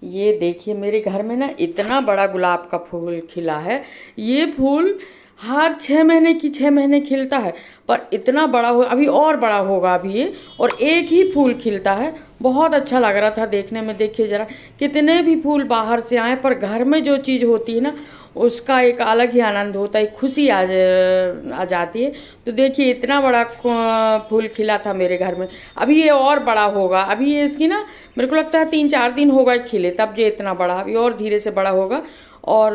ये देखिए मेरे घर में ना इतना बड़ा गुलाब का फूल खिला है। ये फूल हर 6 महीने की 6 महीने खिलता है, पर इतना बड़ा हो, अभी और बड़ा होगा अभी ये। और एक ही फूल खिलता है। बहुत अच्छा लग रहा था देखने में। देखिए ज़रा, कितने भी फूल बाहर से आए, पर घर में जो चीज़ होती है ना, उसका एक अलग ही आनंद होता है, खुशी आ जाती है। तो देखिए इतना बड़ा फूल खिला था मेरे घर में। अभी ये और बड़ा होगा। अभी ये इसकी ना, मेरे को लगता है 3-4 दिन होगा खिले, तब ये इतना बड़ा, अभी और धीरे से बड़ा होगा। और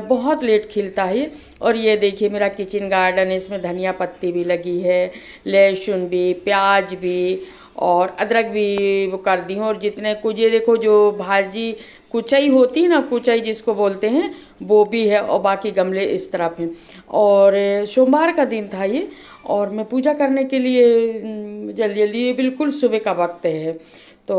बहुत लेट खिलता है ये। और ये देखिए मेरा किचन गार्डन है, इसमें धनिया पत्ती भी लगी है, लहसुन भी, प्याज भी, और अदरक भी वो कर दी हूँ। और जितने कुछ ये देखो, जो भाजी कुचई होती है ना, कुचई जिसको बोलते हैं, वो भी है। और बाकी गमले इस तरफ हैं। और सोमवार का दिन था ये, और मैं पूजा करने के लिए जल्दी जल्दी, ये बिल्कुल सुबह का वक्त है, तो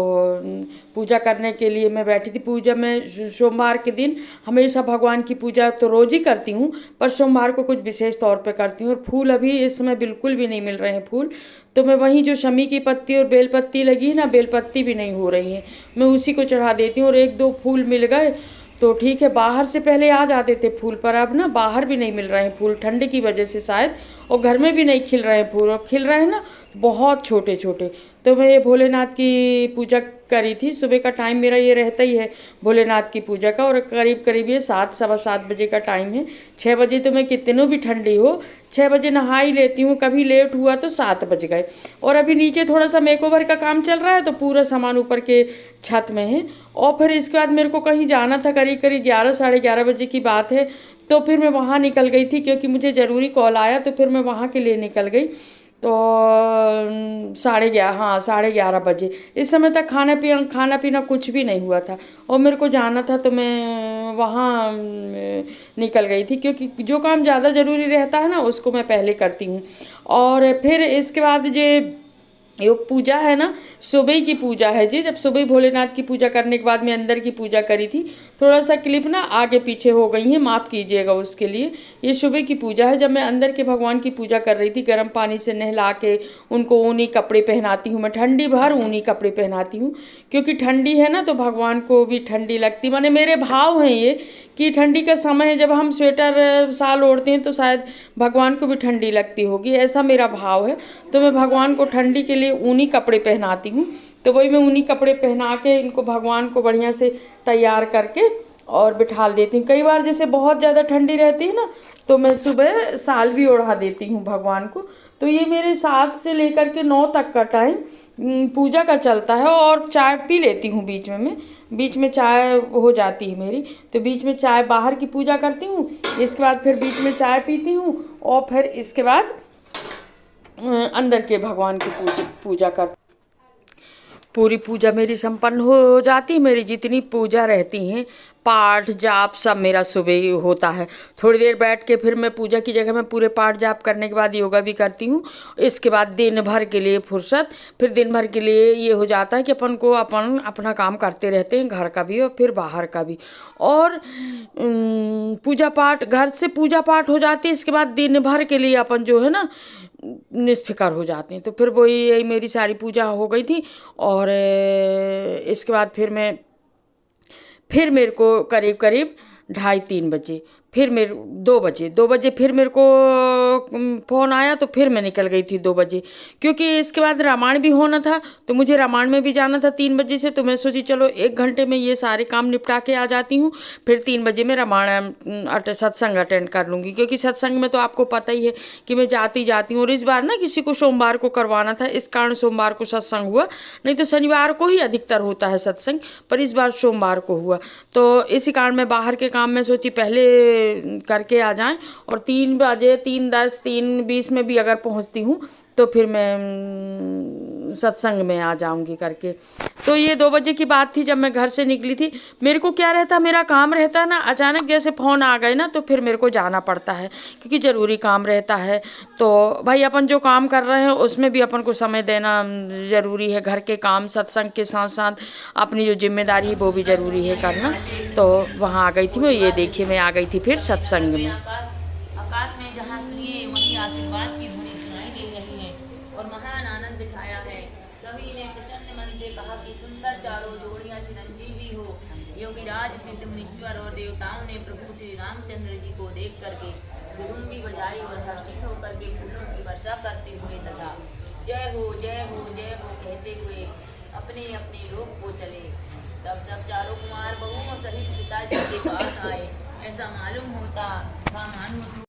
पूजा करने के लिए मैं बैठी थी। पूजा में सोमवार के दिन हमेशा भगवान की पूजा तो रोज़ ही करती हूँ, पर सोमवार को कुछ विशेष तौर पे करती हूँ। और फूल अभी इस समय बिल्कुल भी नहीं मिल रहे हैं फूल, तो मैं वहीं जो शमी की पत्ती और बेलपत्ती लगी है ना, बेलपत्ती भी नहीं हो रही है, मैं उसी को चढ़ा देती हूँ। और 1-2 फूल मिल गए तो ठीक है। बाहर से पहले आ जाते थे फूल, पर अब ना बाहर भी नहीं मिल रहे हैं फूल, ठंड की वजह से शायद। और घर में भी नहीं खिल रहे हैं फूल, और खिल रहे हैं ना बहुत छोटे छोटे। तो मैं ये भोलेनाथ की पूजा करी थी। सुबह का टाइम मेरा ये रहता ही है भोलेनाथ की पूजा का, और करीब करीब ये 7-7:15 बजे का टाइम है। 6 बजे तो मैं कितनों भी ठंडी हो, 6 बजे नहा ही लेती हूँ। कभी लेट हुआ तो 7 बज गए। और अभी नीचे थोड़ा सा मेकओवर का काम चल रहा है, तो पूरा सामान ऊपर के छत में है। और फिर इसके बाद मेरे को कहीं जाना था, करीब करीब 11-11:30 बजे की बात है। तो फिर मैं वहाँ निकल गई थी, क्योंकि मुझे ज़रूरी कॉल आया, तो फिर मैं वहाँ के लिए निकल गई। तो 11:30, हाँ 11:30 बजे। इस समय तक खाना पीना कुछ भी नहीं हुआ था, और मेरे को जाना था, तो मैं वहाँ निकल गई थी। क्योंकि जो काम ज़्यादा ज़रूरी रहता है ना, उसको मैं पहले करती हूँ। और फिर इसके बाद ये पूजा है ना, सुबह की पूजा है जी। जब सुबह भोलेनाथ की पूजा करने के बाद मैं अंदर की पूजा करी थी। थोड़ा सा क्लिप ना आगे पीछे हो गई है, माफ़ कीजिएगा उसके लिए। ये सुबह की पूजा है, जब मैं अंदर के भगवान की पूजा कर रही थी। गर्म पानी से नहला के उनको ऊनी कपड़े पहनाती हूँ, मैं ठंडी भर ऊनी कपड़े पहनाती हूँ, क्योंकि ठंडी है ना, तो भगवान को भी ठंडी लगती। माने मेरे भाव हैं ये, कि ठंडी का समय है, जब हम स्वेटर शाल ओढ़ते हैं, तो शायद भगवान को भी ठंडी लगती होगी, ऐसा मेरा भाव है। तो मैं भगवान को ठंडी के लिए ऊनी कपड़े पहनाती हूँ। तो वही मैं ऊनी कपड़े पहना के इनको, भगवान को बढ़िया से तैयार करके और बिठाल देती हूँ। कई बार जैसे बहुत ज़्यादा ठंडी रहती है ना, तो मैं सुबह शाल भी ओढ़ा देती हूँ भगवान को। तो ये मेरे 7 से लेकर के 9 तक का टाइम पूजा का चलता है। और चाय पी लेती हूँ बीच में, मैं बीच में चाय हो जाती है मेरी, तो बीच में चाय, बाहर की पूजा करती हूँ, इसके बाद फिर बीच में चाय पीती हूँ, और फिर इसके बाद अंदर के भगवान की पूजा कर। पूरी पूजा मेरी संपन्न हो जाती है। मेरी जितनी पूजा रहती हैं, पाठ जाप, सब मेरा सुबह ही होता है। थोड़ी देर बैठ के फिर मैं पूजा की जगह में पूरे पाठ जाप करने के बाद योगा भी करती हूँ। इसके बाद दिन भर के लिए फुर्सत, फिर दिन भर के लिए ये हो जाता है कि अपन को अपना काम करते रहते हैं, घर का भी और फिर बाहर का भी। और पूजा पाठ, घर से पूजा पाठ हो जाती है, इसके बाद दिन भर के लिए अपन जो है ना निष्फिक्र हो जाते हैं। तो फिर वही यही मेरी सारी पूजा हो गई थी। और इसके बाद फिर मेरे को करीब करीब 2:30-3 बजे, फिर मेरे 2 बजे फिर मेरे को फ़ोन आया, तो फिर मैं निकल गई थी 2 बजे। क्योंकि इसके बाद रामायण भी होना था, तो मुझे रामायण में भी जाना था 3 बजे से। तो मैं सोची चलो 1 घंटे में ये सारे काम निपटा के आ जाती हूँ, फिर 3 बजे में रामायण सत्संग अटेंड कर लूँगी। क्योंकि सत्संग में तो आपको पता ही है कि मैं जाती जाती हूँ। और इस बार ना किसी को सोमवार को करवाना था, इस कारण सोमवार को सत्संग हुआ, नहीं तो शनिवार को ही अधिकतर होता है सत्संग, पर इस बार सोमवार को हुआ। तो इसी कारण मैं बाहर के काम में सोची पहले करके आ जाएं। और 3 बजे, 3:10, 3:20 में भी अगर पहुंचती हूँ, तो फिर मैं सत्संग में आ जाऊंगी करके। तो ये 2 बजे की बात थी जब मैं घर से निकली थी। मेरे को क्या रहता, मेरा काम रहता ना, अचानक जैसे फ़ोन आ गए ना, तो फिर मेरे को जाना पड़ता है, क्योंकि ज़रूरी काम रहता है। तो भाई अपन जो काम कर रहे हैं उसमें भी अपन को समय देना ज़रूरी है। घर के काम, सत्संग के साथ साथ अपनी जो जिम्मेदारी है वो भी ज़रूरी है करना। तो वहाँ आ गई थी मैं। ये देखिए मैं आ गई थी फिर सत्संग में। आकाश में जहाँ सुनिए वहीं आशीर्वाद की ध्वनि सुनाई दे रही है और महान आनंद छाया है। सभी ने प्रसन्न मन से कहा कि सुंदर चारों जोड़ियां चिरंजीवी हो। योगीराज सिद्ध मुनीश्वर और देवताओं ने प्रभु श्री रामचंद्र जी को देख करके गुरुम्बी बजाई और हर्षित होकर के फूलों की वर्षा करते हुए तथा जय हो जय हो जय हो कहते हुए अपने अपने लोक को चले। तब सब चारों कुमार बहुओं सहित पिताजी के पास आए। ऐसा मालूम होता था मानो